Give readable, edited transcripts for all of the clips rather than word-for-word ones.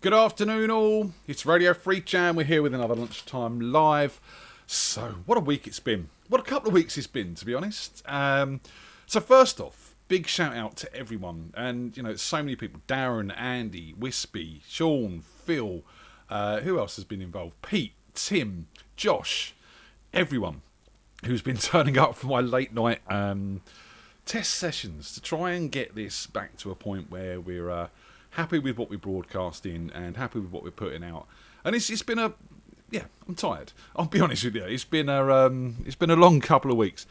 Good afternoon all, it's Radio FreakJam, we're here with another Lunchtime Live. So, what a week it's been. What a couple of weeks it's been, to be honest. So first off, big shout out to everyone. And, so many people. Darren, Andy, Wispy, Sean, Phil. Who else has been involved? Pete, Tim, Josh. Everyone who's been turning up for my late night test sessions to try and get this back to a point where we're happy with what we're broadcasting and happy with what we're putting out. And it's been I'm tired. I'll be honest with you. It's been a long couple of weeks.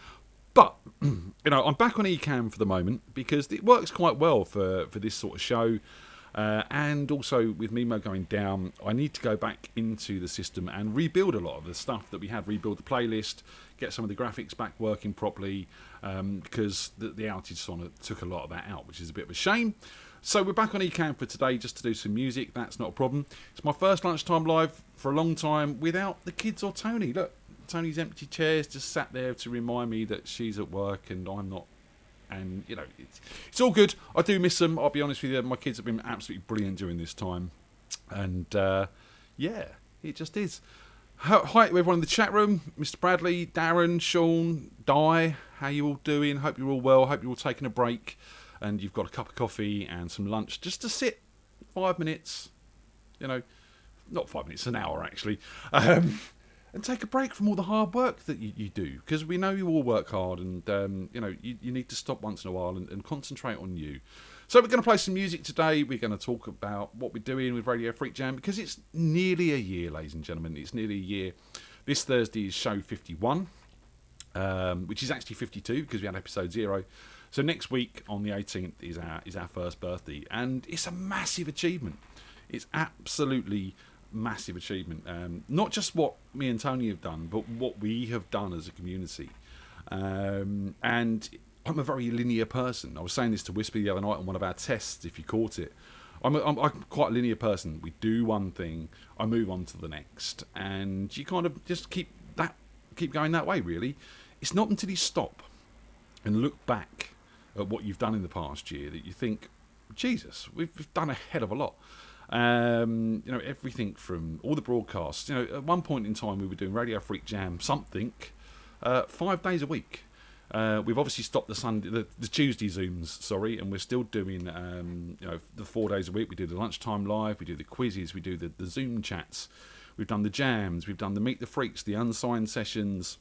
But, I'm back on Ecamm for the moment because it works quite well for this sort of show. And also with Mimo going down, I need to go back into the system and rebuild a lot of the stuff that we had, rebuild the playlist, get some of the graphics back working properly, because the outage song took a lot of that out, which is a bit of a shame. So we're back on Ecamm for today just to do some music. That's not a problem. It's my first Lunchtime Live for a long time without the kids or Tony. Look, Tony's empty chair's just sat there to remind me that she's at work and I'm not. And, it's all good. I do miss them. I'll be honest with you. My kids have been absolutely brilliant during this time. And, it just is. Hi to everyone in the chat room. Mr. Bradley, Darren, Sean, Di. How you all doing? Hope you're all well. Hope you're all taking a break. And you've got a cup of coffee and some lunch just to sit 5 minutes. Not 5 minutes, an hour actually. And take a break from all the hard work that you do, because we know you all work hard, and you need to stop once in a while and concentrate on you. So we're going to play some music today. We're going to talk about what we're doing with Radio FreakJam, because it's nearly a year, ladies and gentlemen. It's nearly a year. This Thursday is show 51, which is actually 52 because we had episode 0. So next week on the 18th is our first birthday, and it's a massive achievement. It's absolutely massive achievement. Not just what me and Tony have done, but what we have done as a community. And I'm a very linear person. I was saying this to Wispy the other night on one of our tests, if you caught it. I'm quite a linear person. We do one thing, I move on to the next, and you kind of just keep going that way, really. It's not until you stop and look back at what you've done in the past year that you think, Jesus, we've done a hell of a lot. Everything from all the broadcasts. At one point in time we were doing Radio FreakJam 5 days a week. We've obviously stopped the Tuesday Zooms, and we're still doing the 4 days a week. We do the Lunchtime Live, we do the quizzes, we do the Zoom chats, we've done the jams, we've done the Meet the Freaks, the unsigned sessions,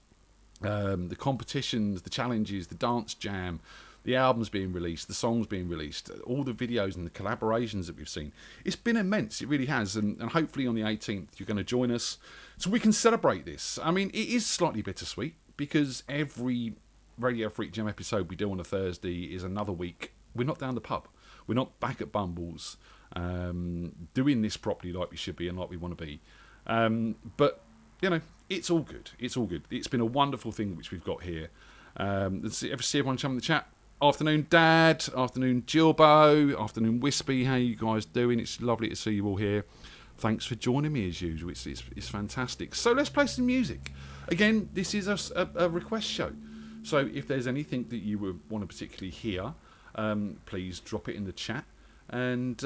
the competitions, the challenges, the dance jam, the albums being released, the songs being released, all the videos and the collaborations that we've seen. It's been immense, it really has, and hopefully on the 18th you're going to join us so we can celebrate this. I mean, it is slightly bittersweet because every Radio FreakJam episode we do on a Thursday is another week. We're not down the pub. We're not back at Bumbles doing this properly like we should be and like we want to be. But, it's all good. It's all good. It's been a wonderful thing which we've got here. Let's see everyone come in the chat. Afternoon, Dad. Afternoon, Gilbo. Afternoon, Wispy. How you guys doing? It's lovely to see you all here. Thanks for joining me as usual. It's fantastic. So let's play some music. Again, this is a request show. So if there's anything that you would want to particularly hear, please drop it in the chat, and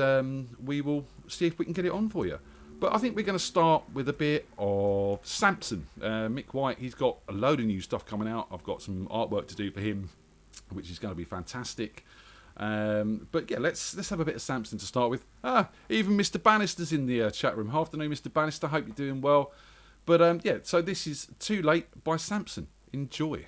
we will see if we can get it on for you. But I think we're going to start with a bit of Samson. Mick White, he's got a load of new stuff coming out. I've got some artwork to do for him, which is going to be fantastic. But yeah, let's have a bit of Samson to start with. Even Mr. Bannister's in the chat room. Afternoon, Mr. Bannister. Hope you're doing well. But so this is Too Late by Samson. Enjoy.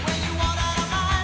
When you want out of my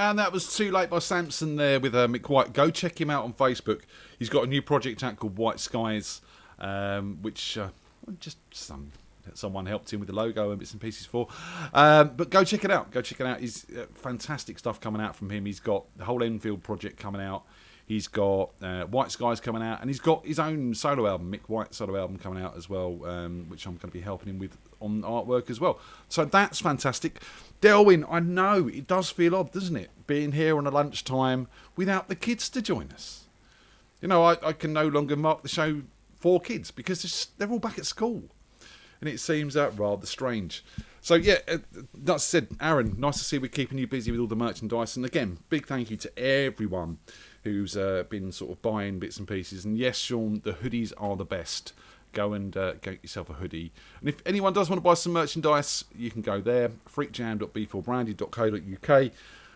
And that was Too Late by Samson there with Mick White. Go check him out on Facebook. He's got a new project out called White Skies, which just someone helped him with the logo and bits and pieces for. But go check it out. Go check it out. He's fantastic stuff coming out from him. He's got the whole Enfield project coming out. He's got White Skies coming out, and he's got his own solo album, Mick White solo album coming out as well, which I'm going to be helping him with on artwork as well. So that's fantastic. Delwyn, I know it does feel odd, doesn't it, being here on a lunchtime without the kids to join us. You know, I can no longer mark the show for kids because they're all back at school, and it seems rather strange. So yeah, that said, Aaron, nice to see we're keeping you busy with all the merchandise. And again, big thank you to everyone who's been sort of buying bits and pieces. And yes, Sean, the hoodies are the best. Go and get yourself a hoodie. And if anyone does want to buy some merchandise, you can go there, freakjam.b4branded.co.uk.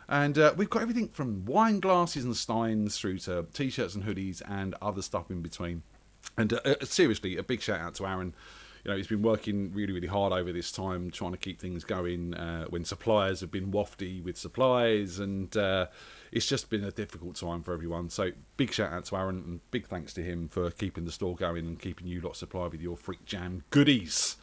And we've got everything from wine glasses and steins through to T-shirts and hoodies and other stuff in between. And seriously, a big shout out to Aaron. You know, he's been working really, really hard over this time, trying to keep things going when suppliers have been wafty with supplies, and it's just been a difficult time for everyone. So big shout out to Aaron, and big thanks to him for keeping the store going and keeping you lot supplied with your FreakJam goodies.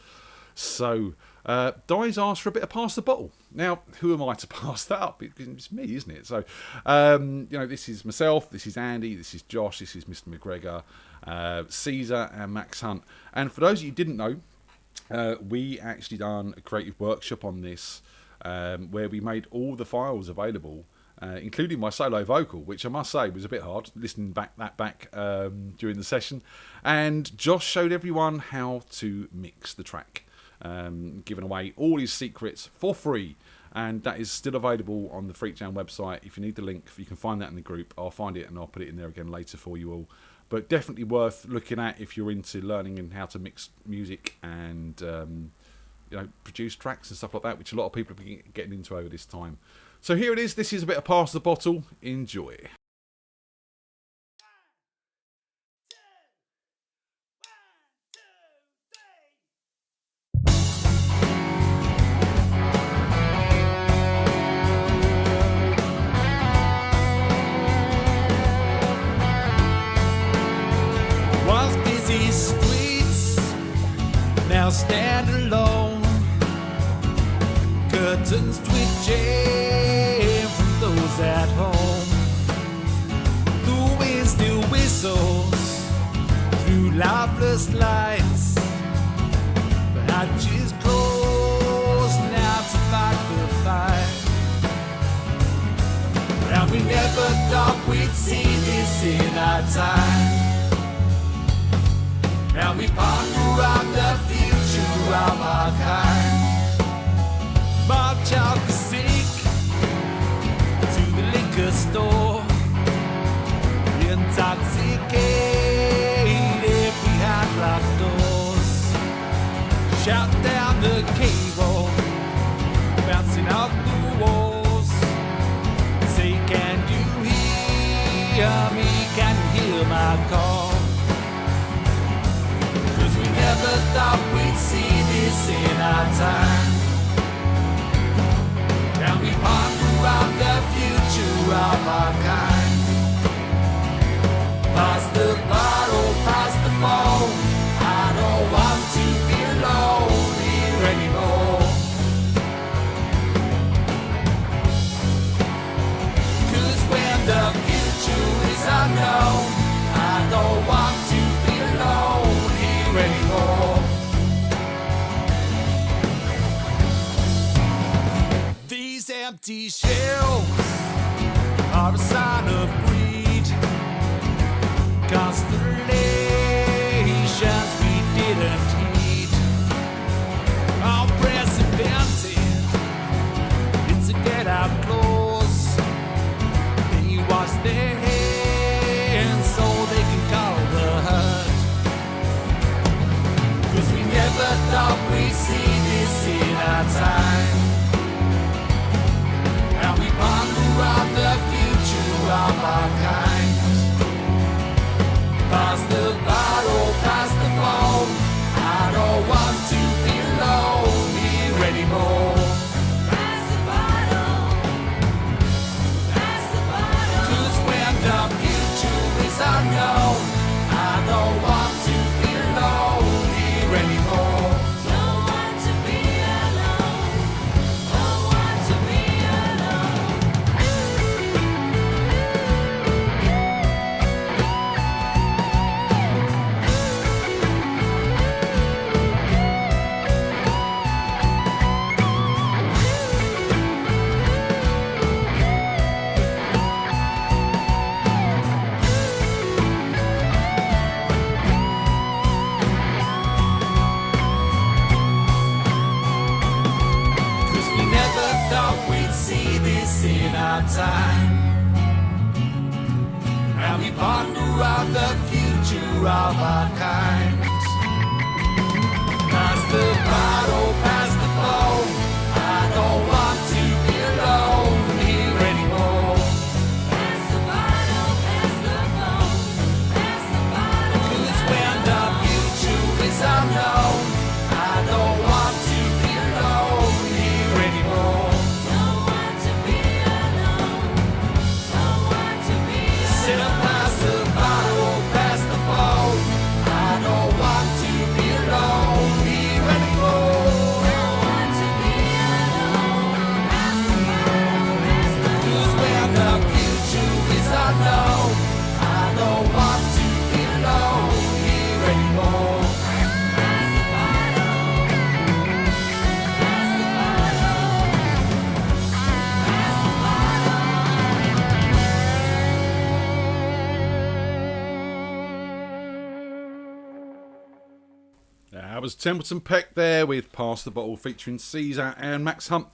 So Di's asked for a bit of pass the bottle. Now, who am I to pass that up? It's me, isn't it? So, you know, this is myself, this is Andy, this is Josh, this is Mr. McGregor, Caesar and Max Hunt. And for those of you who didn't know, we actually done a creative workshop on this where we made all the files available, including my solo vocal, which I must say was a bit hard listening back during the session. And Josh showed everyone how to mix the track, giving away all his secrets for free. And that is still available on the FreakJam website. If you need the link, you can find that in the group. I'll find it and I'll put it in there again later for you all. But definitely worth looking at if you're into learning and how to mix music and you know, produce tracks and stuff like that, which a lot of people have been getting into over this time. So here it is. This is a bit of Pass the Bottle. Enjoy. Once busy streets, now stand alone. Curtains twitching from those at home. The wind still whistles through lifeless lights. The hatches close now to fight the fight. And we never thought we'd see this in our time. Now we ponder on the future of our kind. March out the sick to the liquor store, intoxicated behind locked doors. Shout down the cable, bouncing off the walls. Say, can you hear me? Can you hear my call? Never thought we'd see this in our time. Now we ponder on the future of our kind. Pass the bottle, pass the phone. I don't want to be alone here anymore. 'Cause when the future is unknown, I don't want to be alone anymore. These empty shelves are a sign of greed. Constellations we didn't heed. All precedented, it's a get-out clause. They wash their hands so they can call the hurt. Never thought we'd see this in our time. Now we of our kind. Pass the bottle, pass the phone. I don't want to be alone here anymore. Pass the bottle, pass the phone. Pass the bottle. 'Cause when the future is unknown, I don't want to be alone here anymore. Don't want to be alone. Don't want to be alone. Sit up, pass the bottle, pass the phone. I don't want to be alone here anymore. Don't want to be alone. Pass the bottle, pass the phone. 'Cause when the future is unknown, I don't want to be alone here anymore. Pass the bottle. Pass the bottle. Pass the That was Templeton Peck there with Pass the Bottle featuring Caesar and Max Hunt.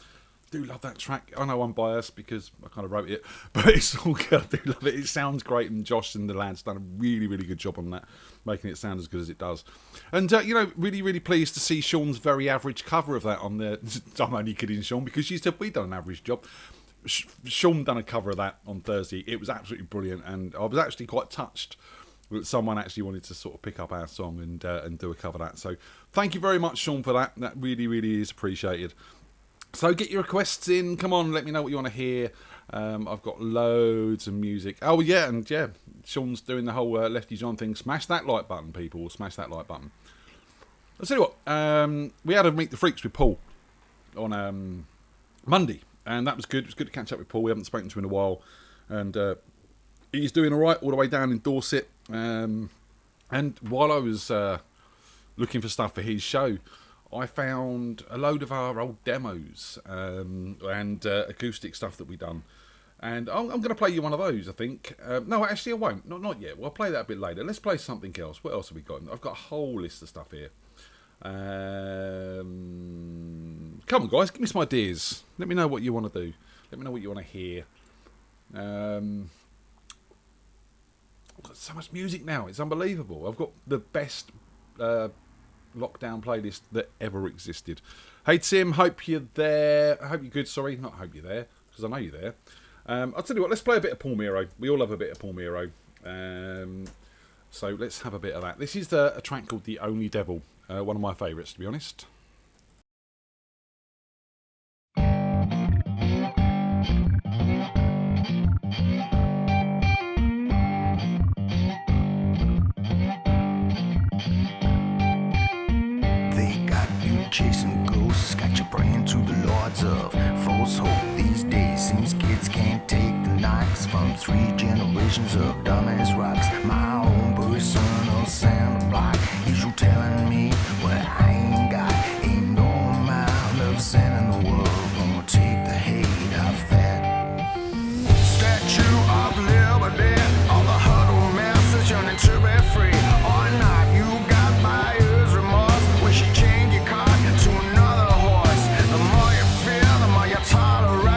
Do love that track. I know I'm biased because I kind of wrote it, but it's all good. I do love it. It sounds great, and Josh and the lads done a really, really good job on that, making it sound as good as it does. And, really, really pleased to see Sean's very average cover of that on there. I'm only kidding, Sean, because you said we done an average job. Sean done a cover of that on Thursday. It was absolutely brilliant, and I was actually quite touched that someone actually wanted to sort of pick up our song and do a cover of that. So thank you very much, Sean, for that. That really, really is appreciated. So get your requests in. Come on, let me know what you want to hear. I've got loads of music. Oh, yeah, and yeah, Sean's doing the whole Lefty John thing. Smash that like button, people. Smash that like button. I'll tell you what, we had a Meet the Freaks with Paul on Monday, and that was good. It was good to catch up with Paul. We haven't spoken to him in a while, and he's doing all right all the way down in Dorset. And while I was looking for stuff for his show, I found a load of our old demos and acoustic stuff that we've done. And I'm going to play you one of those, I think. No, actually I won't. Not yet. We'll play that a bit later. Let's play something else. What else have we got? I've got a whole list of stuff here. Come on, guys. Give me some ideas. Let me know what you want to do. Let me know what you want to hear. I've got so much music now. It's unbelievable. I've got the best lockdown playlist that ever existed. Hey Tim, hope you're there. I hope you're good. Sorry, not hope you're there, because I know you're there. I'll tell you what, let's play a bit of Paul Miro. We all love a bit of Paul Miro. So let's have a bit of that. This is a track called The Only Devil. One of my favourites, to be honest. Chasing ghosts, got you praying to the lords of false hope. These days seems kids can't take the knocks from 3 generations of dumbass rocks. My own personal Santa block is you telling me what I ain't got. Ain't no amount of sin in the world gonna take the hate off that. Statue of Liberty, all the huddle message yearning to be free. Or not, you got buyer's remorse, wish you change your car to another horse. The more you feel, the more you tolerate.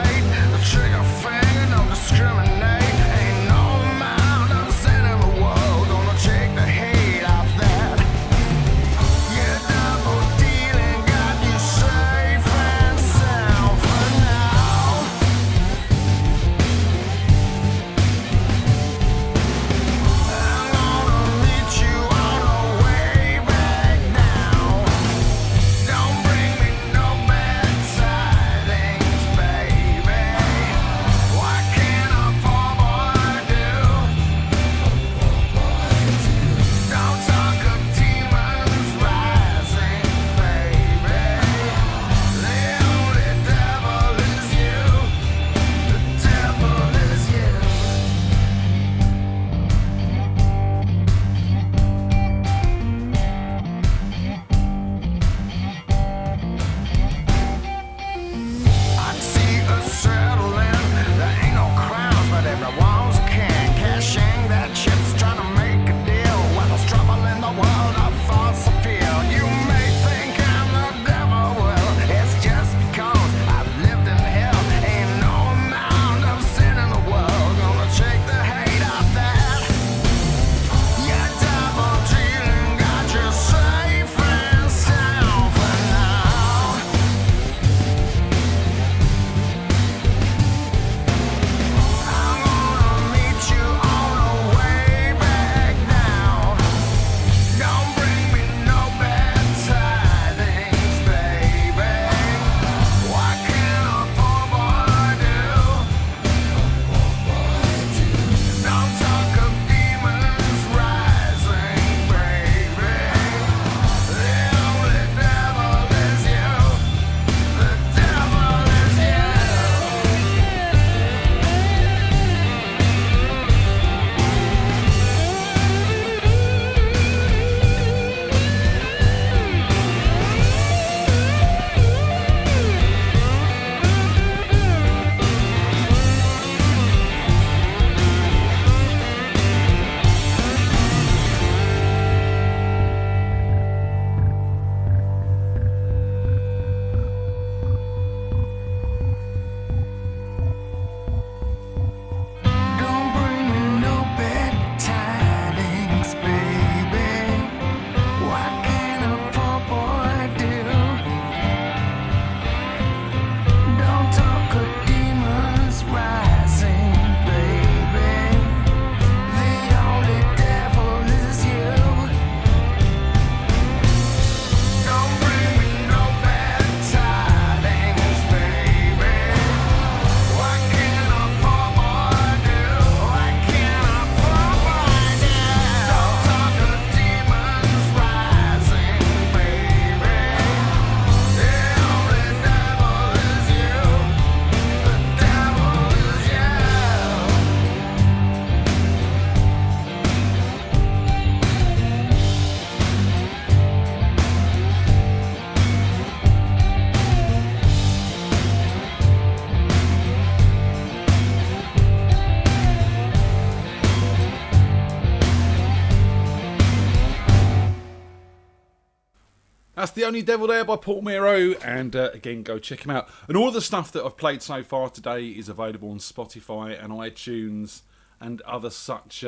That's The Only Devil There by Paul Miro, and again, go check him out. And all the stuff that I've played so far today is available on Spotify and iTunes and other such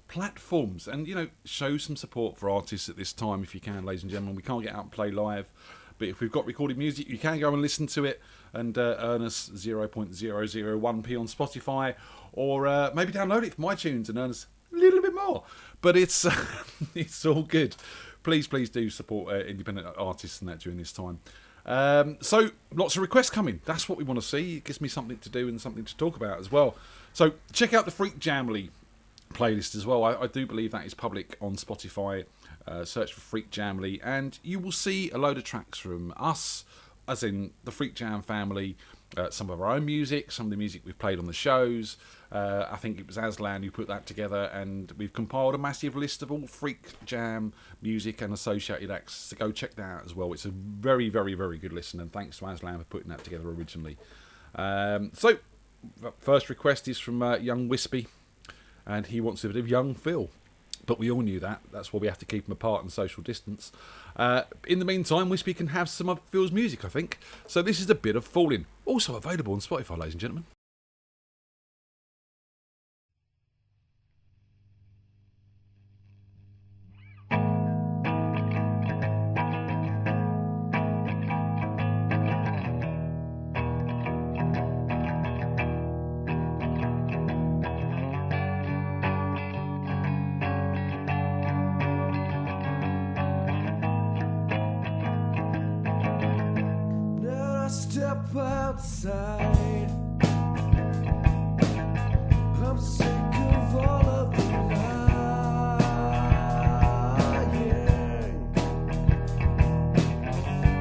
platforms. And, you know, show some support for artists at this time if you can, ladies and gentlemen. We can't get out and play live, but if we've got recorded music, you can go and listen to it and earn us 0.001p on Spotify, or maybe download it from iTunes and earn us a little bit more. But it's it's all good. Please do support independent artists and that during this time. So lots of requests coming. That's what we want to see. It gives me something to do and something to talk about as well. So check out the FreakJam playlist as well. I do believe that is public on Spotify. Search for FreakJam and you will see a load of tracks from us, as in the FreakJam family, some of our own music, some of the music we've played on the shows. I think it was Aslan who put that together, and we've compiled a massive list of all FreakJam music and associated acts, so go check that out as well. It's a very, very, very good listen, and thanks to Aslan for putting that together originally. So, first request is from Young Wispy, and he wants a bit of Young Phil. But we all knew that. That's why we have to keep them apart and social distance. In the meantime, Wispy can have some of Phil's music, I think. So this is a bit of Falling. Also available on Spotify, ladies and gentlemen. Step outside. I'm sick of all of the lying.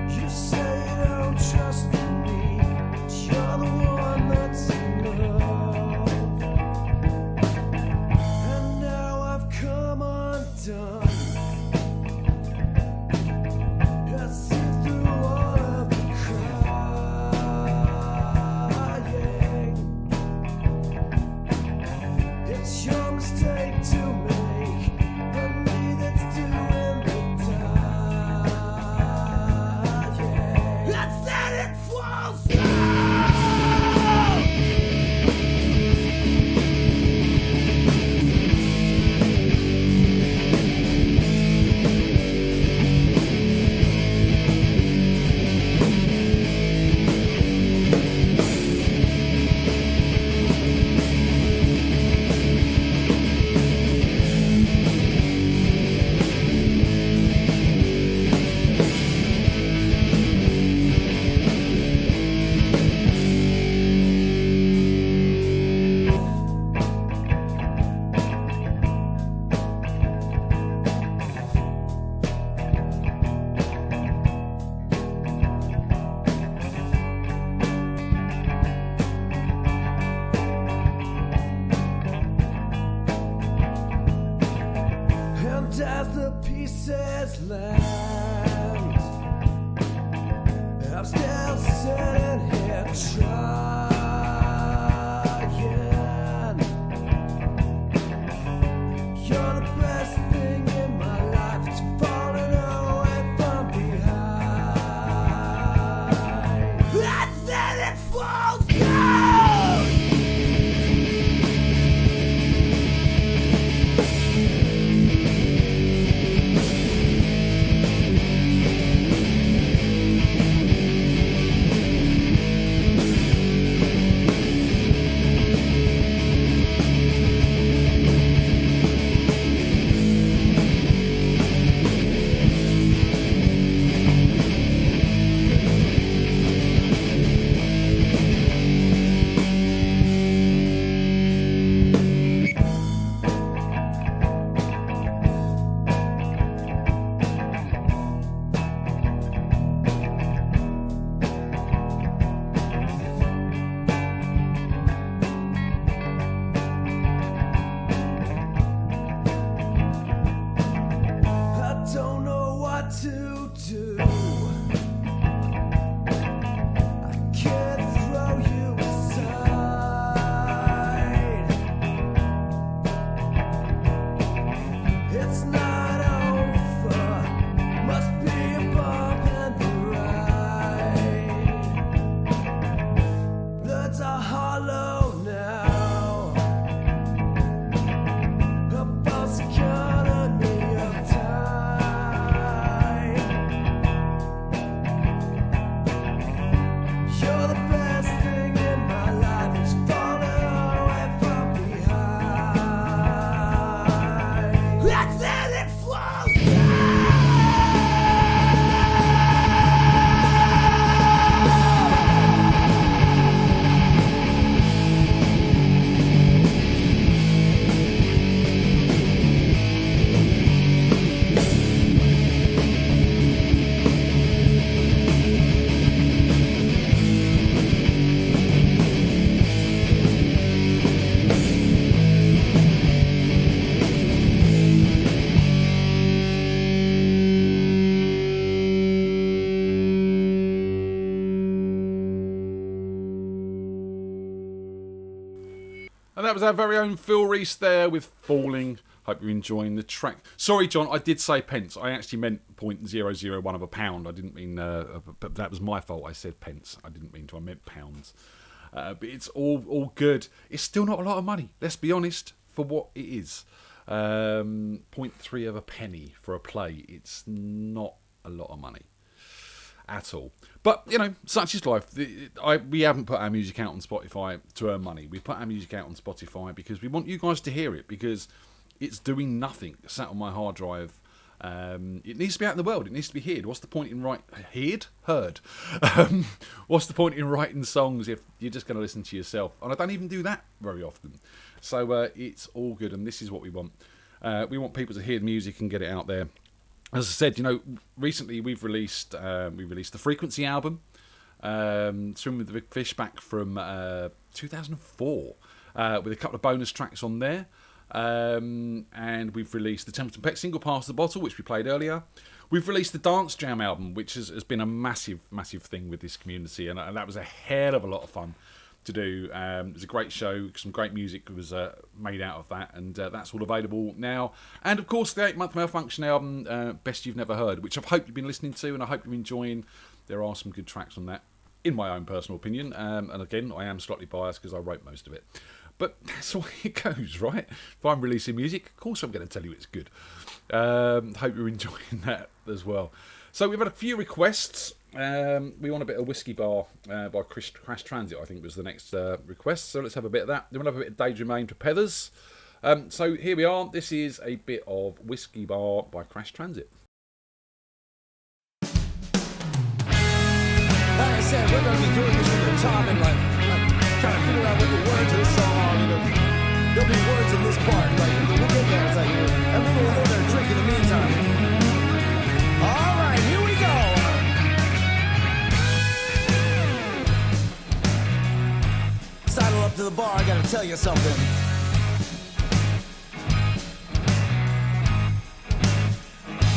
You say you don't trust me, but you're the one that's in love. And now I've come undone. I see through all of the it's your mistake to make, but me that's doing the dying. Let's let it fall slow. As the pieces land, I'm still sitting here trying. You're the best thing in my life, it's falling away from behind. Let's let it fall down. And that was our very own Phil Reese there with Falling. Hope you're enjoying the track. Sorry, John, I did say pence. I actually meant 0.001 of a pound. I didn't mean, but that was my fault. I said pence. I didn't mean to. I meant pounds. But it's all good. It's still not a lot of money. Let's be honest, for what it is. 0.3 of a penny for a play. It's not a lot of money at all. But, you know, such is life. We haven't put our music out on Spotify to earn money. We put our music out on Spotify because we want you guys to hear it, because it's doing nothing sat on my hard drive. It needs to be out in the world. It needs to be heard. What's the point in heard? What's the point in writing songs if you're just going to listen to yourself? And I don't even do that very often. So it's all good, and this is what we want. We want people to hear the music and get it out there. As I said, you know, recently we've released the Frequency album, Swim with the Big Fish, back from 2004, with a couple of bonus tracks on there. And we've released the Templeton Peck single, Pass the Bottle, which we played earlier. We've released the Dance Jam album, which has been a massive thing with this community, and that was a hell of a lot of fun to do. It was a great show. Some great music was made out of that, and that's all available now. And of course the 8-month Malfunction album, Best You've Never Heard, which I hope you've been listening to and I hope you're enjoying. There are some good tracks on that, in my own personal opinion, and again, I am slightly biased because I wrote most of it. But that's the way it goes, right? If I'm releasing music, of course I'm going to tell you it's good. Hope you're enjoying that as well. So we've had a few requests. We want a bit of Whiskey Bar by Crash Transit, I think was the next request. So let's have a bit of that. Then we'll have a bit of Daydream to Pethers. So here we are. This is a bit of Whiskey Bar by Crash Transit. Like I said, we're going to be doing this from the top and like trying to figure out what the words of the song are. There'll be words in this part. Like, we'll get there. It's like, everyone will go there and drink in the meantime. All right, here we go. Sidle up to the bar, I gotta tell you something.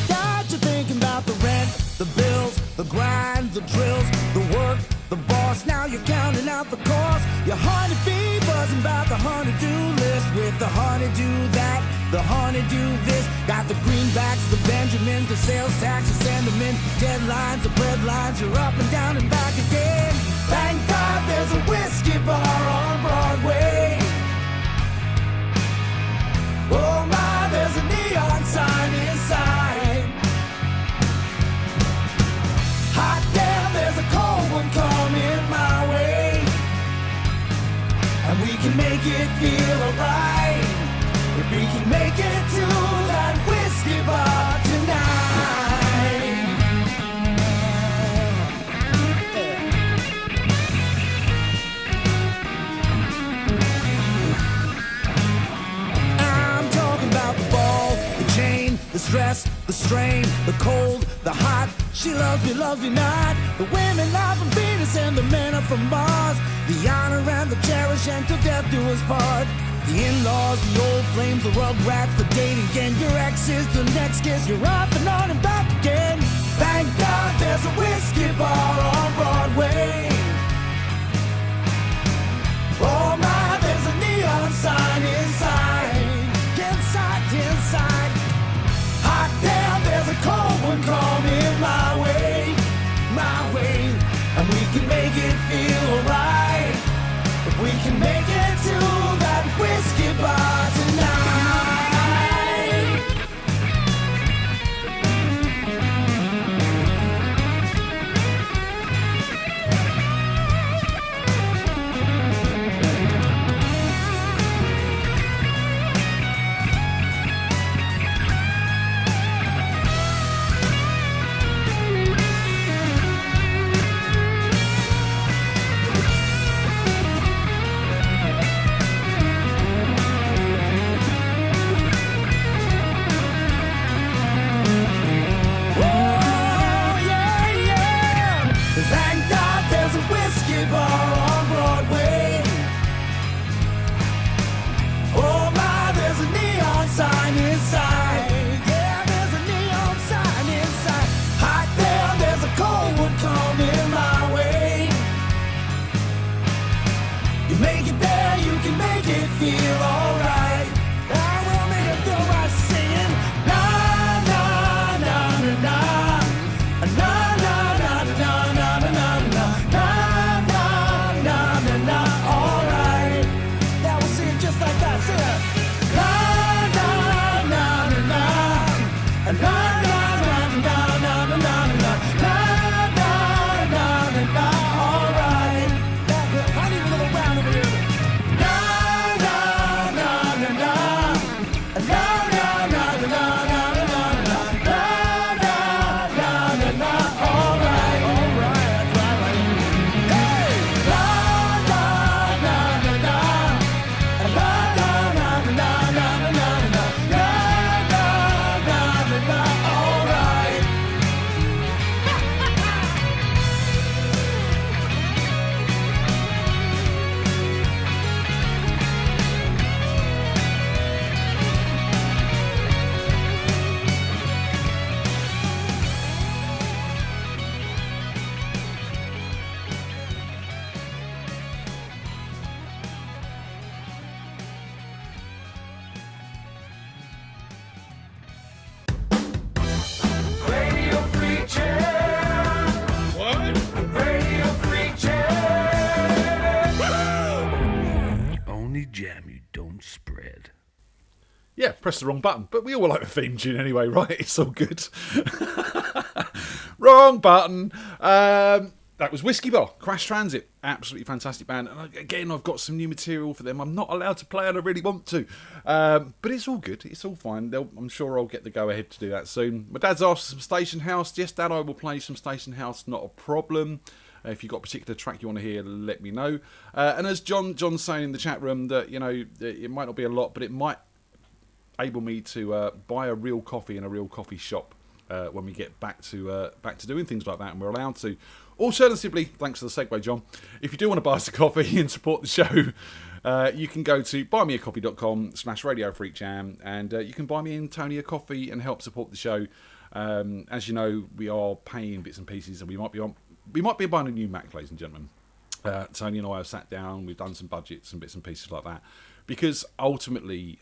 Got you thinking about the rent, the bills, the grind, the drills, the work, the boss. Now you're counting out the cost. Your honeybee buzzing about the honey-do list. With the honey-do that, the honey-do this. Got the greenbacks, the Benjamins, the sales tax, the sentiment, deadlines, the breadlines. You're up and down and back again. Thank God there's a whiskey bar on Broadway. Oh my, there's a neon sign inside. Hot damn, there's a cold one coming my way. And we can make it feel alright if we can make it to that whiskey bar tonight. I'm talking about the ball, the chain, the stress, the strain, the cold, the hot. She loves me not. The women are from Venus and the men are from Mars. The honor and the cherish and till death do us part. The in-laws, the old flames, the rugrats, the dating again. Your ex is the next kiss. You're up and on and back again. Thank God there's a whiskey bar on Broadway. Oh my, there's a neon sign inside. Inside. Hot damn, there's a cold one coming my way. And we can make it feel alright if we can make it to that whiskey bar tonight. press the wrong button. But we all like the theme tune anyway, right? It's all good. Wrong button. That was Whiskey Bar, Crash Transit. Absolutely fantastic band. And again, I've got some new material for them. I'm not allowed to play and I really want to. But it's all good. It's all fine. I'm sure I'll get the go-ahead to do that soon. My dad's asked for some Station House. Yes, Dad, I will play some Station House. Not a problem. If you've got a particular track you want to hear, let me know. And as John's saying in the chat room, that it might not be a lot, but it might enable me to buy a real coffee in a real coffee shop when we get back to doing things like that, and we're allowed to. Alternatively, thanks for the segue, John, if you do want to buy us a coffee and support the show, you can go to buymeacoffee.com/Radio FreakJam, and you can buy me and Tony a coffee and help support the show. As you know, we are paying bits and pieces, and we might be buying a new Mac, ladies and gentlemen. Tony and I have sat down, we've done some budgets and bits and pieces like that, because ultimately,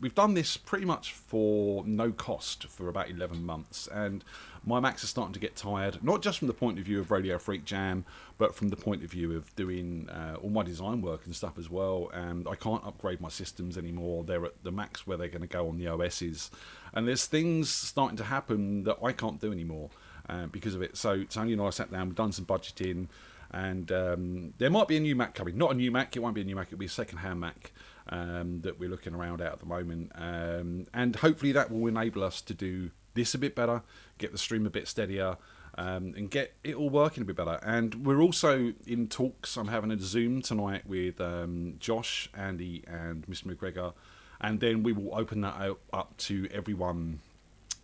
we've done this pretty much for no cost for about 11 months, and my Macs are starting to get tired, not just from the point of view of Radio FreakJam, but from the point of view of doing all my design work and stuff as well. And I can't upgrade my systems anymore. They're at the max where they're going to go on the OSs, and there's things starting to happen that I can't do anymore because of it. So Tony and I sat down, we've done some budgeting, and there might be a new Mac coming. Not a new Mac, it won't be a new Mac, it'll be a second-hand Mac that we're looking around at the moment, and hopefully that will enable us to do this a bit better, get the stream a bit steadier, and get it all working a bit better. And we're also in talks. I'm having a Zoom tonight with Josh, Andy and Mr. McGregor, and then we will open that up to everyone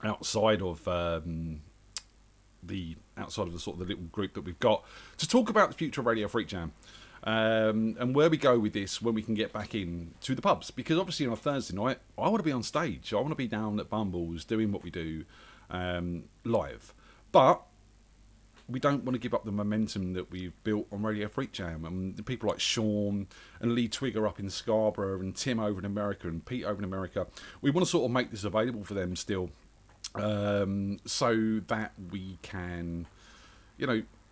outside of the sort of the little group that we've got, to talk about the future of Radio FreakJam. And where we go with this when we can get back in to the pubs, because obviously on a Thursday night I want to be on stage, I want to be down at Bumbles doing what we do live, but we don't want to give up the momentum that we've built on Radio FreakJam, and the people like Sean and Lee Twigger up in Scarborough and Tim over in America and Pete over in America. We want to sort of make this available for them still, so that we can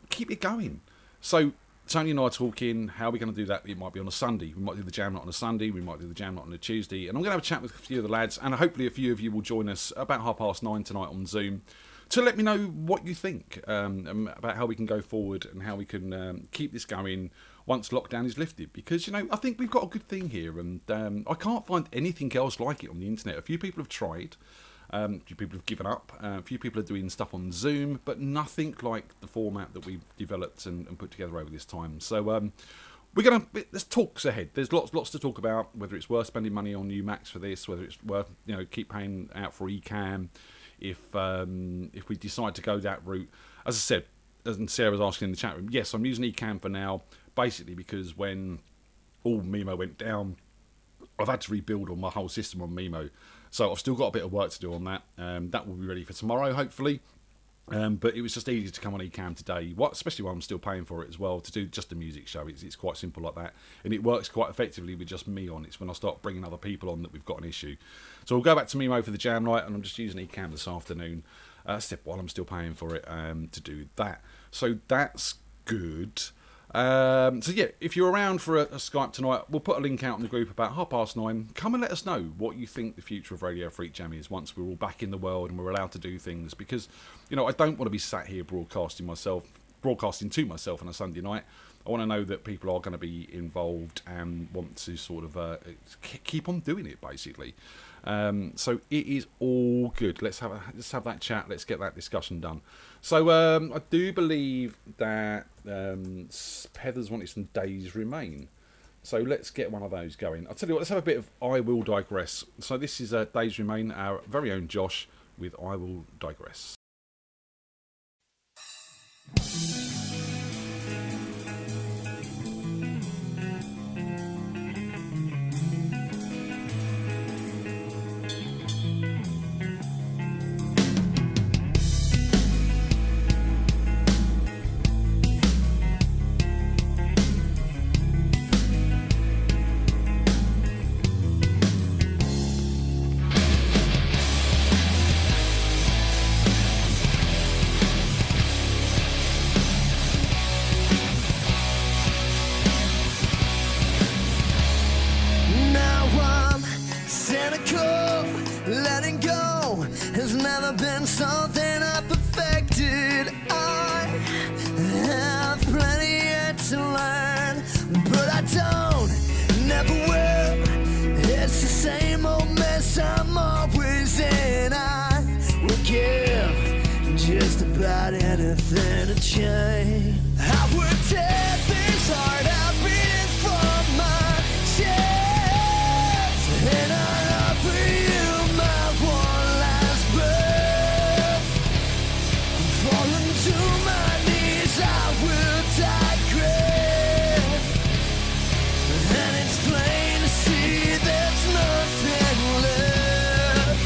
keep it going. So Tony and I are talking, how are we going to do that? It might be on a Sunday. We might do the jam night on a Sunday. We might do the jam night on a Tuesday. And I'm going to have a chat with a few of the lads, and hopefully a few of you will join us about 9:30 tonight on Zoom to let me know what you think about how we can go forward and how we can keep this going once lockdown is lifted. Because, I think we've got a good thing here, and I can't find anything else like it on the internet. A few people have tried. A few people have given up. A few people are doing stuff on Zoom, but nothing like the format that we've developed and put together over this time. So there's talks ahead. There's lots to talk about, whether it's worth spending money on new Macs for this, whether it's worth keep paying out for eCam, if we decide to go that route. As I said, and Sarah was asking in the chat room, yes, I'm using eCam for now, basically because when all Mimo went down, I've had to rebuild on my whole system on Mimo. So I've still got a bit of work to do on that. That will be ready for tomorrow, hopefully. But it was just easy to come on eCam today, especially while I'm still paying for it as well, to do just a music show. It's quite simple like that. And it works quite effectively with just me on. It's when I start bringing other people on that we've got an issue. So we'll go back to Mimo for the jam night, and I'm just using eCam this afternoon, while I'm still paying for it to do that. So that's good. So yeah, if you're around for a Skype tonight, we'll put a link out in the group about 9:30. Come and let us know what you think the future of Radio FreakJam is once we're all back in the world and we're allowed to do things. Because, I don't want to be sat here broadcasting to myself on a Sunday night. I want to know that people are going to be involved and want to sort of keep on doing it, basically. So it is all good. Let's have that chat. Let's get that discussion done. So I do believe that Heather's wanted some Days Remain. So let's get one of those going. I'll tell you what, let's have a bit of I Will Digress. So this is Days Remain, our very own Josh with I Will Digress. never been something I perfected. I have plenty yet to learn, but I don't, never will. It's the same old mess I'm always in. I would give just about anything to change. I would tear this heart out, beating from my chest, and I'd offer you my one last breath. Falling to my knees, I will digress, and it's plain to see there's nothing left.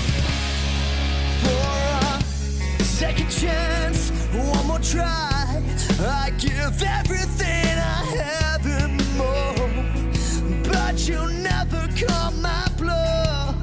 For a second chance, one more try, I give everything I have and more, but you'll never call my bluff.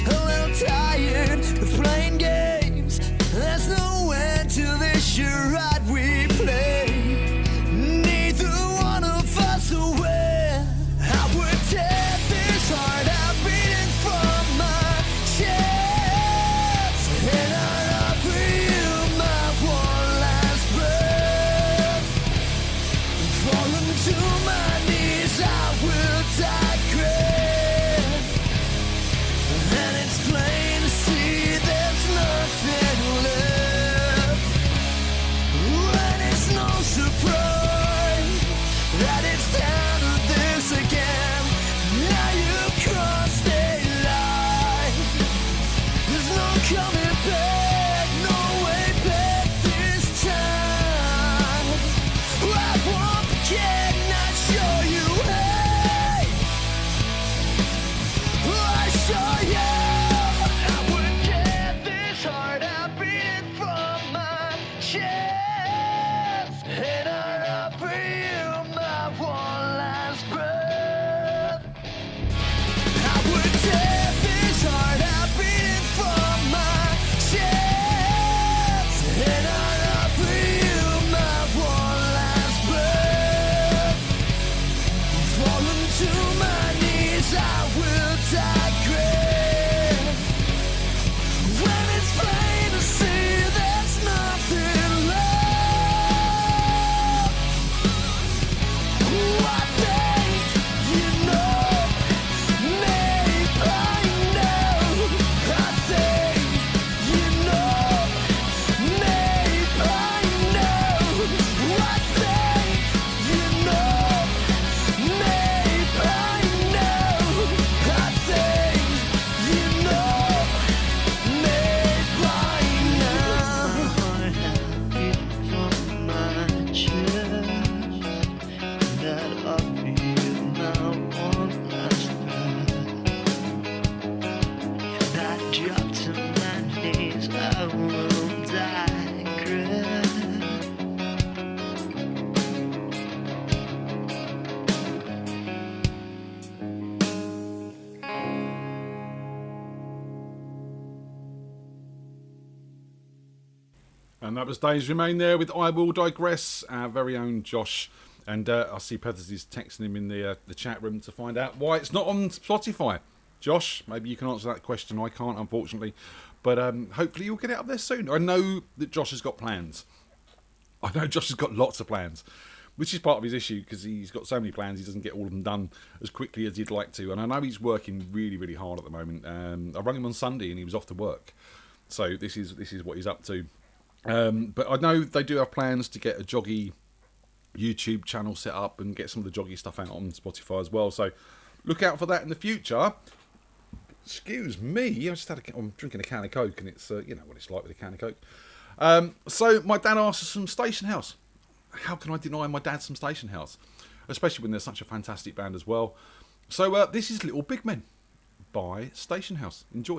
A little tired of playing games, there's no end to this charade we play. Neither one of us are aware. I would tear this heart out, beating from my chest, and I'd offer you my one last breath. Falling to my knees, I will digress, and it's plain to see there's nothing left. And it's no surprise that it's down to this again. Now you've crossed a line, there's no coming back, no way back this time. I won't forget, not show you hate. I saw you. I would tear this heart out, beating from my chest, and I'd offer you my one last breath. I would tear this heart out, beating from my chest, and I'd offer you my one last breath. Falling to my knees, I will digress, when it's plain to see there's nothing left. I think you know me by now. I think you know me by now. I think you know me by now. I think you know me by now. That offer you my one last breath. If I drop to my knees, I will digress. And that was Days Remain there with I Will Digress, our very own Josh. And I see Pethers is texting him in the chat room to find out why it's not on Spotify. Josh, maybe you can answer that question. I can't, unfortunately. But hopefully you'll get it up there soon. I know that Josh has got plans. I know Josh has got lots of plans, which is part of his issue because he's got so many plans he doesn't get all of them done as quickly as he'd like to. And I know he's working really, really hard at the moment. I rang him on Sunday and he was off to work. So this is what he's up to. But I know they do have plans to get a joggy YouTube channel set up and get some of the joggy stuff out on Spotify as well. So look out for that in the future. Excuse me, I'm drinking a can of Coke and it's you know what it's like with a can of Coke. So my dad asked us some Station House. How can I deny my dad some Station House? Especially when there's such a fantastic band as well. So this is Little Big Men by Station House. Enjoy.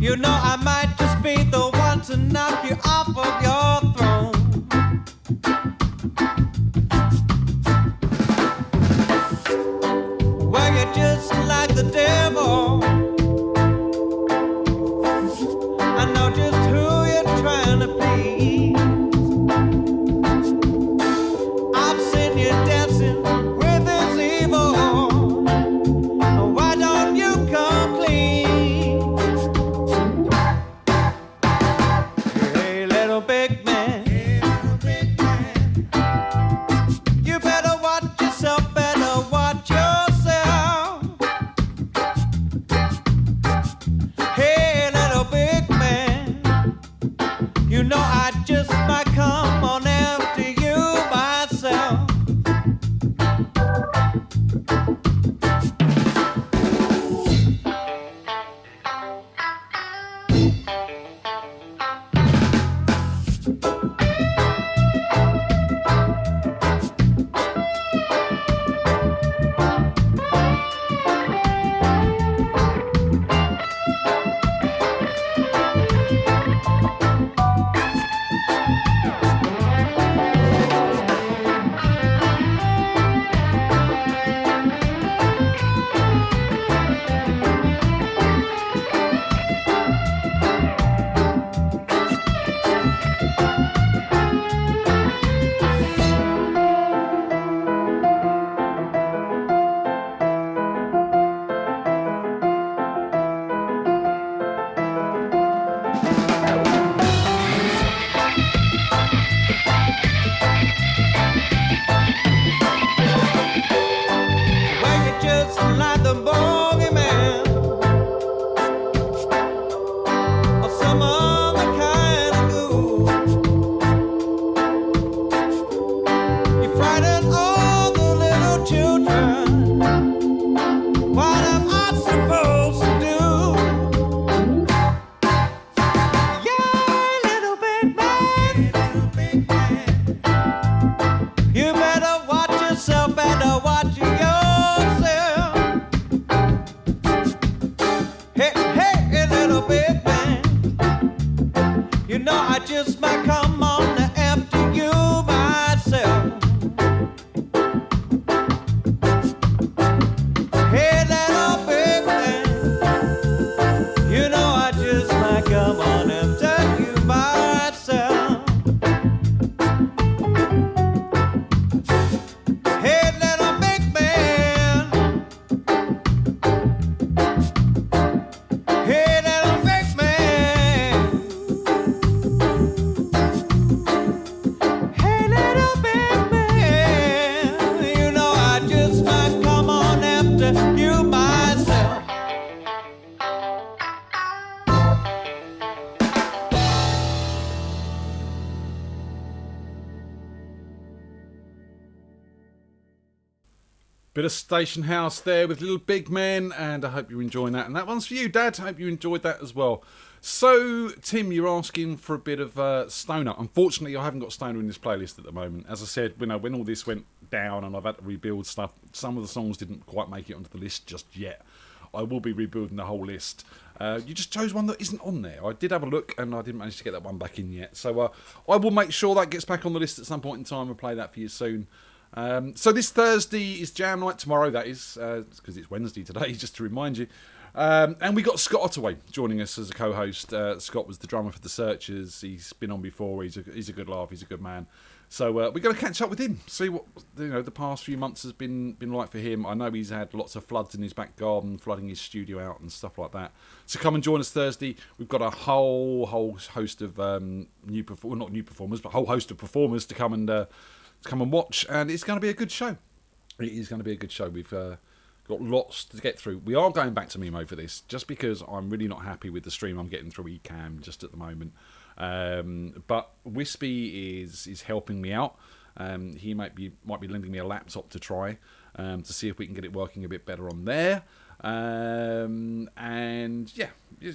You know I might just be the one to knock you off of your throne. Well, you're just like the devil. I know just who you're trying to please. I've seen you dancing with this evil. Why don't you come clean? Hey, little big man. You better watch yourself, better watch yourself. Hey, little big man. You know I just might come on after you myself. Well, you're just like the bogeyman or some other kind of ghoul. You frighten all the little children. What am I supposed to do? Yeah, little big man. You better watch yourself, better watch yourself. Hey, little big man. You know I just might come on after you myself. Hey, little big man. You know I just might come on after you myself. Hey, little big man. Hey, little big man. Hey, little big man. You know I just might come on after you myself. Bit of Station House there with Little Big Men, and I hope you're enjoying that. And that one's for you, Dad. I hope you enjoyed that as well. So, Tim, you're asking for a bit of Stoner. Unfortunately, I haven't got Stoner in this playlist at the moment. As I said, when all this went down and I've had to rebuild stuff, some of the songs didn't quite make it onto the list just yet. I will be rebuilding the whole list. You just chose one that isn't on there. I did have a look and I didn't manage to get that one back in yet. So I will make sure that gets back on the list at some point in time and play that for you soon. So this Thursday is Jam Night. Tomorrow, that is, because it's Wednesday today, just to remind you. And we got Scott Ottaway joining us as a co-host. Scott was the drummer for The Searchers. He's been on before. He's a good laugh. He's a good man. So we're going to catch up with him, see what the past few months has been like for him. I know he's had lots of floods in his back garden, flooding his studio out and stuff like that. So come and join us Thursday. We've got a whole host of not new performers, but a whole host of performers to come and watch, and it's going to be a good show. It is going to be a good show. We've got lots to get through. We are going back to Mimo for this, just because I'm really not happy with the stream I'm getting through Ecamm just at the moment. But Wispy is helping me out. He might be lending me a laptop to try to see if we can get it working a bit better on there. And yeah,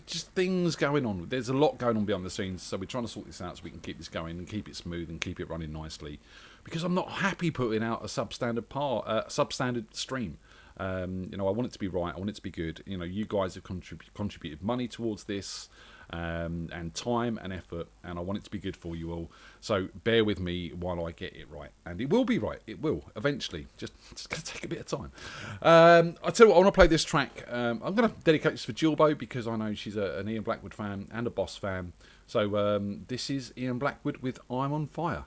just things going on. There's a lot going on behind the scenes, so we're trying to sort this out so we can keep this going and keep it smooth and keep it running nicely. Because I'm not happy putting out a substandard stream. You know, I want it to be right. I want it to be good. You know, you guys have contributed money towards this, and time and effort, and I want it to be good for you all. So bear with me while I get it right, and it will be right. It will eventually. Just gonna take a bit of time. I tell you what, I want to play this track. I'm going to dedicate this for Jilbo because I know she's an Ian Blackwood fan and a Boss fan. So this is Ian Blackwood with "I'm on Fire."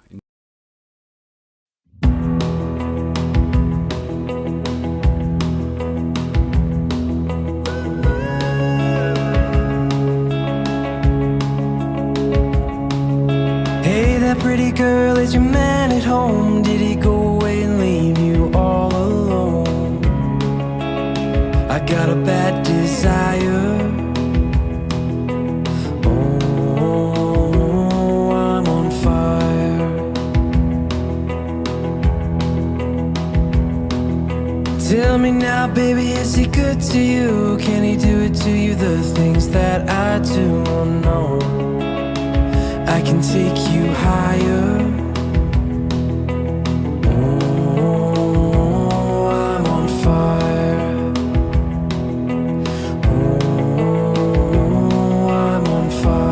Pretty girl, is your man at home? Did he go away and leave you all alone? I got a bad desire. Oh, I'm on fire. Tell me now, baby, is he good to you? Can he do it to you, the things that I do? Oh, no, I can take you higher. Oh, I'm on fire. Oh, I'm on fire.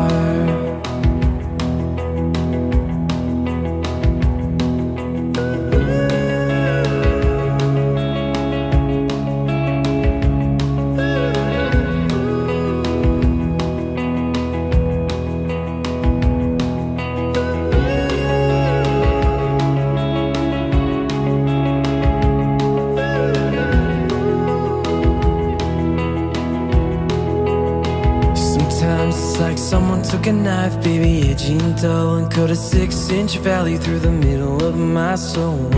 Someone took a knife, baby, edgy and dull, and cut a 6-inch valley through the middle of my soul.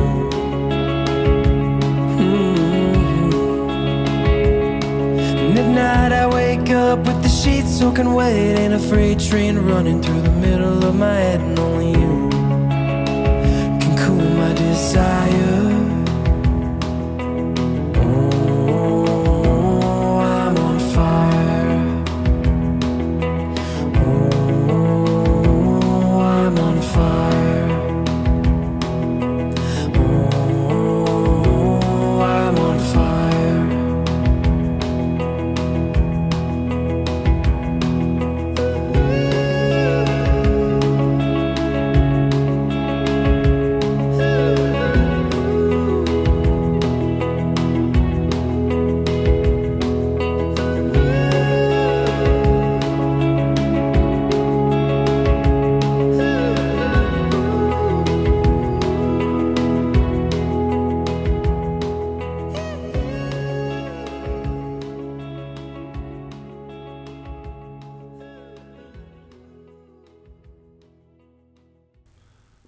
And at night I wake up with the sheets soaking wet and a freight train running through the middle of my head, and only you can cool my desire.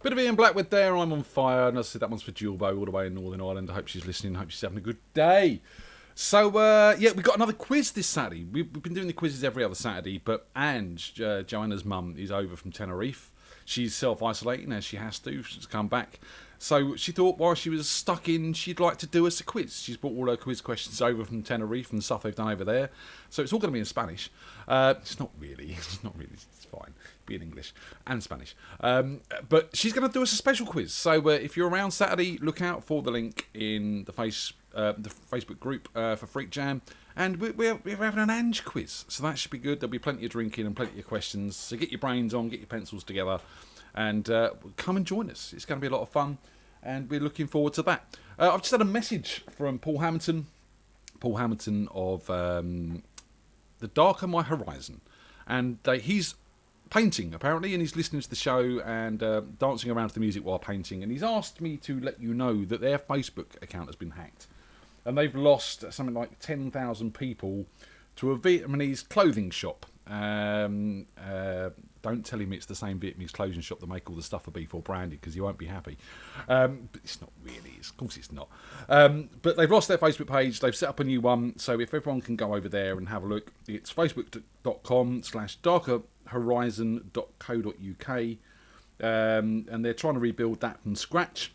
Bit of Ian Blackwood there, I'm on fire. And I said that one's for Jilbo all the way in Northern Ireland. I hope she's listening. I hope she's having a good day. So, yeah, we've got another quiz this Saturday. We've been doing the quizzes every other Saturday, but Ange, Joanna's mum, is over from Tenerife. She's self-isolating as she has to. She's come back. So she thought while she was stuck in, she'd like to do us a quiz. She's brought all her quiz questions over from Tenerife and stuff they've done over there. So it's all going to be in Spanish. It's not really. It's not really. It's fine. Be in English and Spanish. But she's going to do us a special quiz. So if you're around Saturday, look out for the link in the Facebook group for FreakJam. And we're having an Ange quiz. So that should be good. There'll be plenty of drinking and plenty of questions. So get your brains on, get your pencils together. And come and join us. It's going to be a lot of fun, and we're looking forward to that. I've just had a message from Paul Hamilton of The Darker My Horizon, and he's painting apparently, and he's listening to the show and dancing around to the music while painting, and he's asked me to let you know that their Facebook account has been hacked, and they've lost something like 10,000 people to a Vietnamese clothing shop. Don't tell him it's the same Vietnamese clothing shop that make all the stuff for B4 branded, because he won't be happy. But it's not really. Of course it's not. But they've lost their Facebook page. They've set up a new one. So if everyone can go over there and have a look, it's facebook.com/darkerhorizon.co.uk. And they're trying to rebuild that from scratch.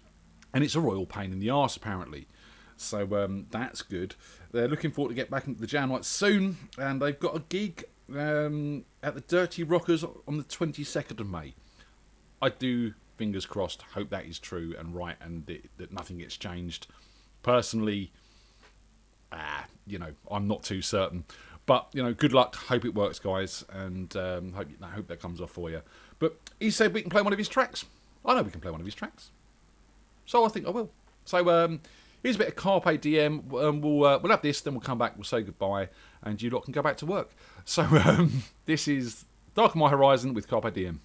And it's a royal pain in the arse, apparently. So that's good. They're looking forward to get back into the jam lights soon. And they've got a gig at the Dirty Rockers on the 22nd of May. I do, fingers crossed, hope that is true and right, and that nothing gets changed. Personally, you know, I'm not too certain. But, you know, good luck. Hope it works, guys. And hope that comes off for you. But he said we can play one of his tracks. I know we can play one of his tracks. So I think I will. So here's a bit of Carpe Diem. We'll have this, then we'll come back, we'll say goodbye, and you lot can go back to work. So this is Dark on My Horizon with Carpe Diem.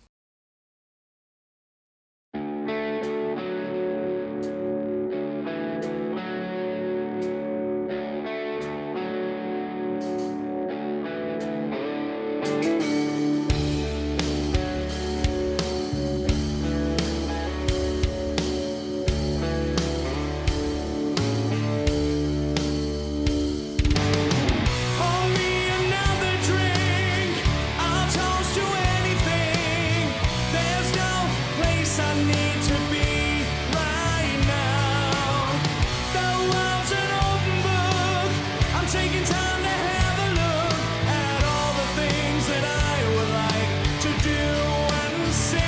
Pour me another drink. I'll toast to anything. There's no place I need to be right now. The world's an open book. I'm taking time to have a look at all the things that I would like to do and see.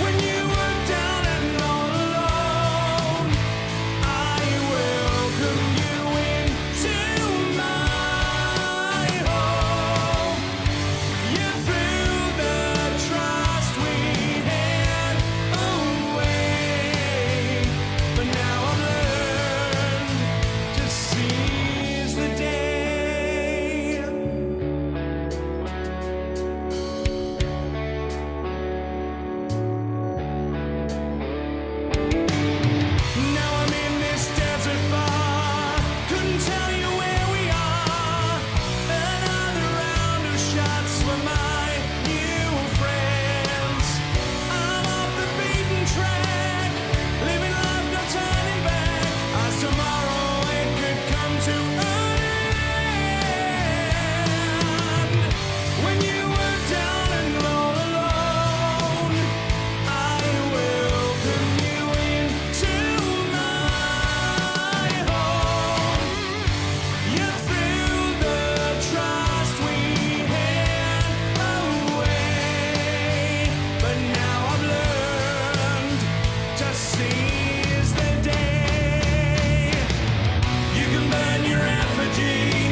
When you were down and all alone, I welcome you into my home. You threw the trust we had away, but now I've learned to seize the day. Now I'm in this desert bar. Couldn't tell you where we are. Another round of shots for my new friends. I'm off the beaten track, living life no turning back. As tomorrow it could come to an end. When you were down and all alone, I welcome you into my home. You threw the trust we had away, but now I've learned to seize the day. You can burn your effigy,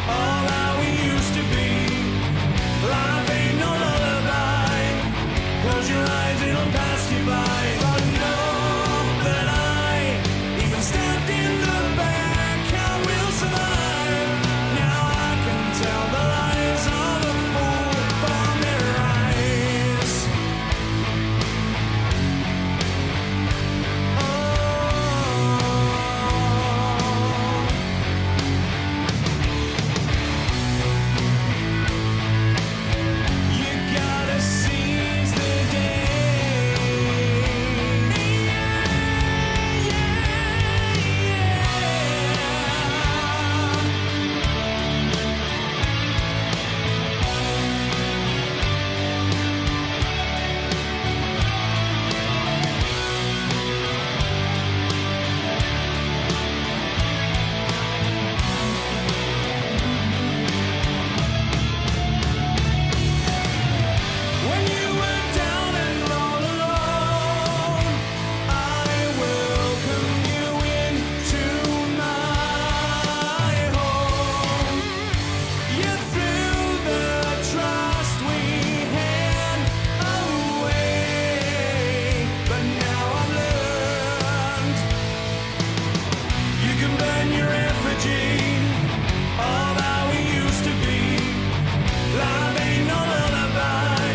all that we used to be. Life ain't no lullaby. Close your eyes, it'll pass you by. But know that I even stabbed in the back, I will survive. Now I can tell the lies of a fool from their eyes. You gotta seize the day. When you were down and all alone, I welcome you into my home. You threw the trust we had away, but now I've learned you can burn your effigy, all that we used to be. Life ain't no lullaby.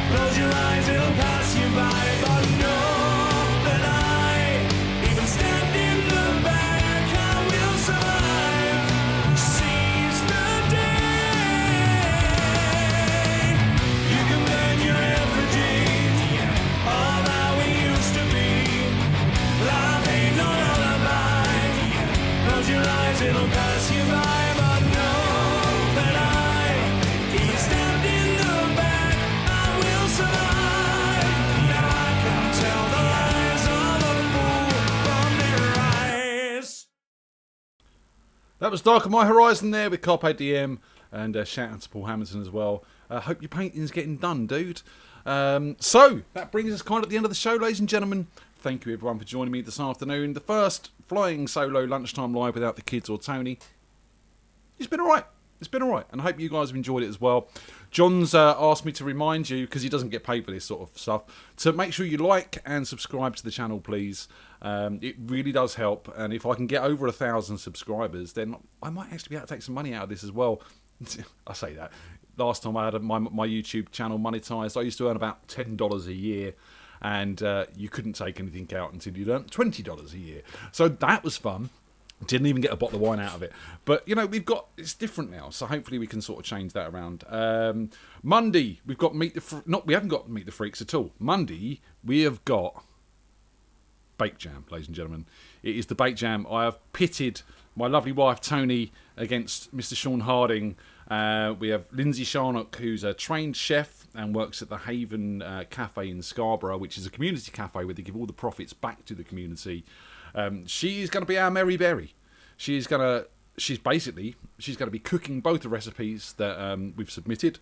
Close your eyes, it'll pass you by. But know that I even stabbed in the back, I will survive. Seize the day. You can burn your effigy, all that we used to be. Life ain't no lullaby. Close your eyes, it'll pass you by. But know that I even stabbed in the back, I will survive. Now I can tell the lies of a fool from their eyes. That was Dark on My Horizon there with Carpe Diem, and shout out to Paul Hamilton as well. Hope your painting's getting done, dude. So that brings us kind of at the end of the show, ladies and gentlemen. thank you everyone for joining me this afternoon. The first flying solo lunchtime live without the kids or Tony. It's been alright. It's been alright, and I hope you guys have enjoyed it as well. John's asked me to remind you, because he doesn't get paid for this sort of stuff, to make sure you like and subscribe to the channel, please. It really does help, and if I can get over 1,000 subscribers, then I might actually be able to take some money out of this as well. I say that. Last time I had my YouTube channel monetized, I used to earn about $10 a year, and you couldn't take anything out until you'd earned $20 a year. So that was fun. Didn't even get a bottle of wine out of it. But, you know, it's different now. So hopefully we can sort of change that around. Monday, we've got we haven't got Meet the Freaks at all. Monday, we have got FreakJam, ladies and gentlemen. It is the FreakJam. I have pitted my lovely wife, Tony, against Mr. Sean Harding. We have Lindsay Sharnock, who's a trained chef and works at the Haven Cafe in Scarborough, which is a community cafe where they give all the profits back to the community. She's going to be our Mary Berry. She's going to be cooking both the recipes that we've submitted,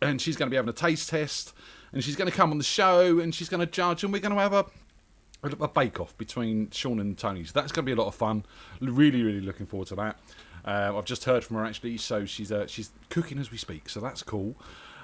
and she's going to be having a taste test, and she's going to come on the show, and she's going to judge, and we're going to have a bake-off between Sean and Tony. So that's going to be a lot of fun. Really, really looking forward to that. I've just heard from her actually, so she's cooking as we speak, so that's cool.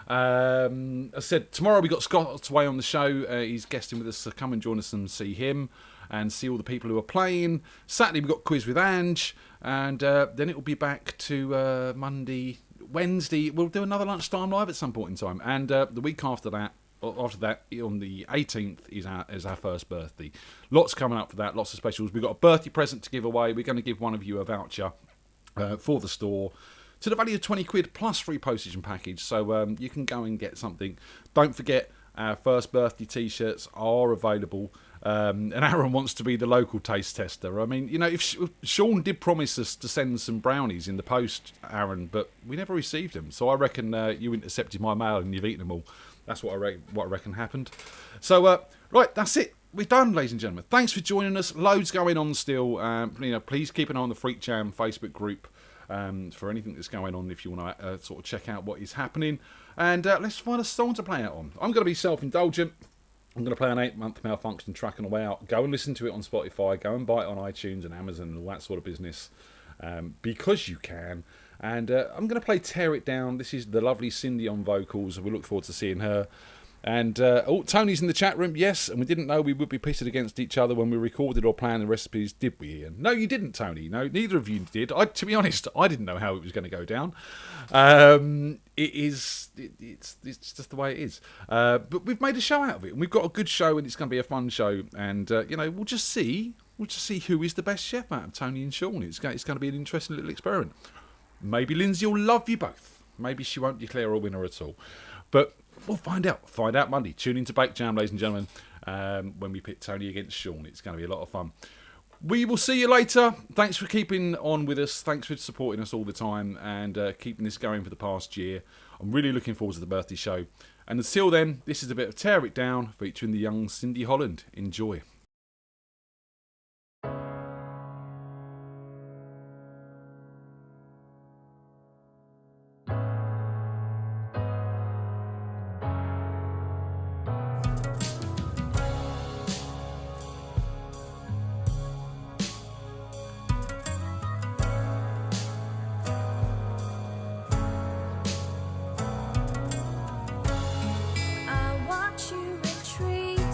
As I said, tomorrow we got Scott Sway on the show. He's guesting with us, so come and join us and see him and see all the people who are playing. Saturday we got quiz with Ange, and then it will be back to Monday, Wednesday. We'll do another lunchtime live at some point in time, and the week after that, on the 18th is our first birthday. Lots coming up for that, lots of specials. We've got a birthday present to give away. We're going to give one of you a voucher for the store to the value of £20 plus free postage and package, so you can go and get something. Don't forget, our first birthday t-shirts are available, and Aaron wants to be the local taste tester. I mean, you know, if Sean did promise us to send some brownies in the post, Aaron, but we never received them, so I reckon you intercepted my mail and you've eaten them all. That's what I reckon happened. So right, that's it. We're done, ladies and gentlemen. Thanks for joining us. Loads going on still. You know, please keep an eye on the FreakJam Facebook group for anything that's going on, if you want to sort of check out what is happening. And let's find a song to play out on. I'm going to be self-indulgent. I'm going to play an 8-month Malfunction track on the way out. Go and listen to it on Spotify. Go and buy it on iTunes and Amazon and all that sort of business, because you can. And I'm going to play Tear It Down. This is the lovely Cindy on vocals. We look forward to seeing her. And Tony's in the chat room. Yes, and we didn't know we would be pitted against each other when we recorded or planned the recipes, did we, Ian? No, you didn't, Tony. No, neither of you did. To be honest, I didn't know how it was going to go down. It's just the way it is. But we've made a show out of it, and we've got a good show, and it's going to be a fun show. And you know, we'll just see who is the best chef out of Tony and Sean. It's going to be an interesting little experiment. Maybe Lindsay will love you both. Maybe she won't declare a winner at all. But we'll find out. Find out Monday. Tune in to FreakJam, ladies and gentlemen, when we pit Tony against Sean. It's going to be a lot of fun. We will see you later. Thanks for keeping on with us. Thanks for supporting us all the time and keeping this going for the past year. I'm really looking forward to the birthday show. And until then, this is a bit of Tear It Down featuring the young Cindy Holland. Enjoy. I watch you retreating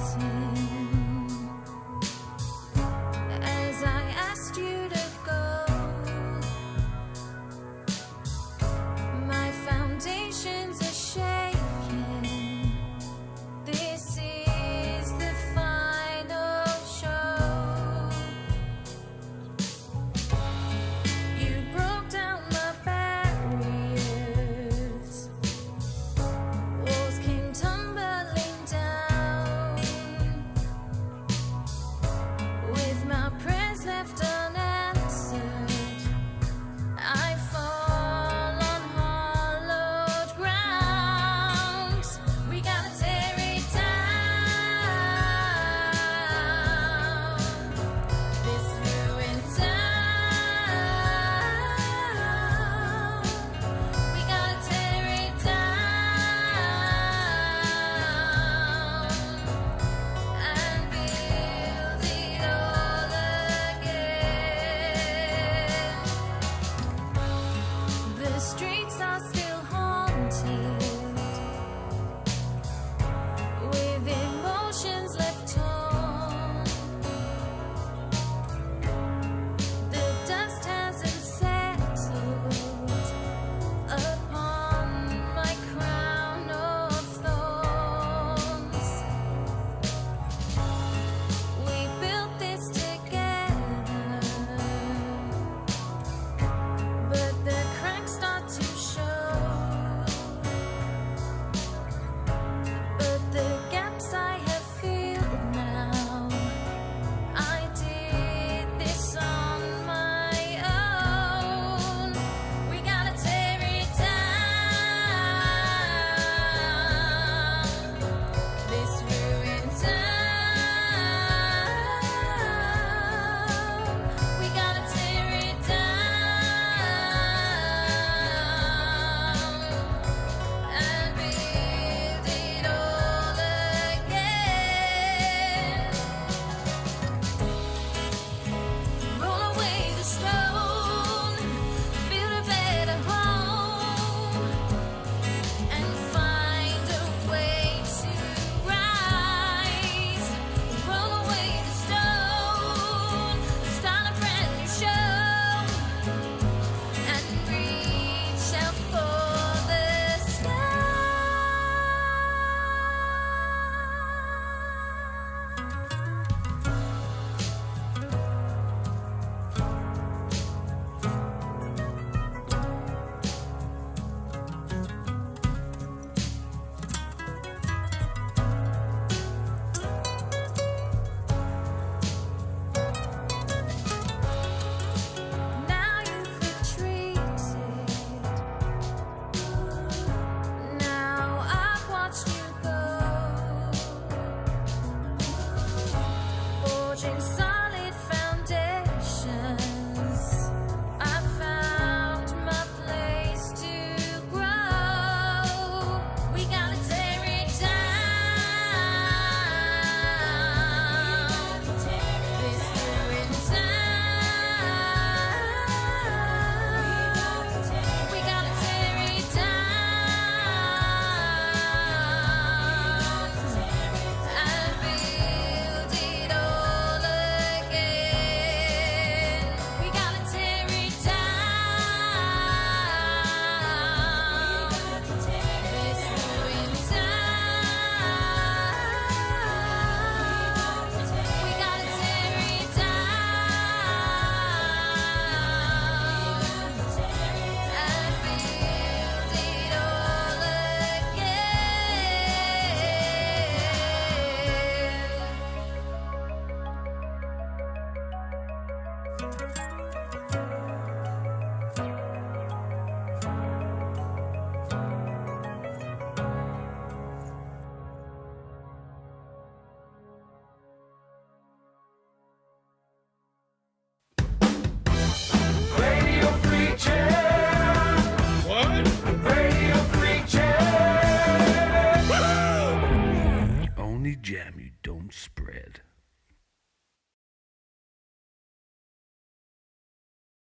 jam you don't spread.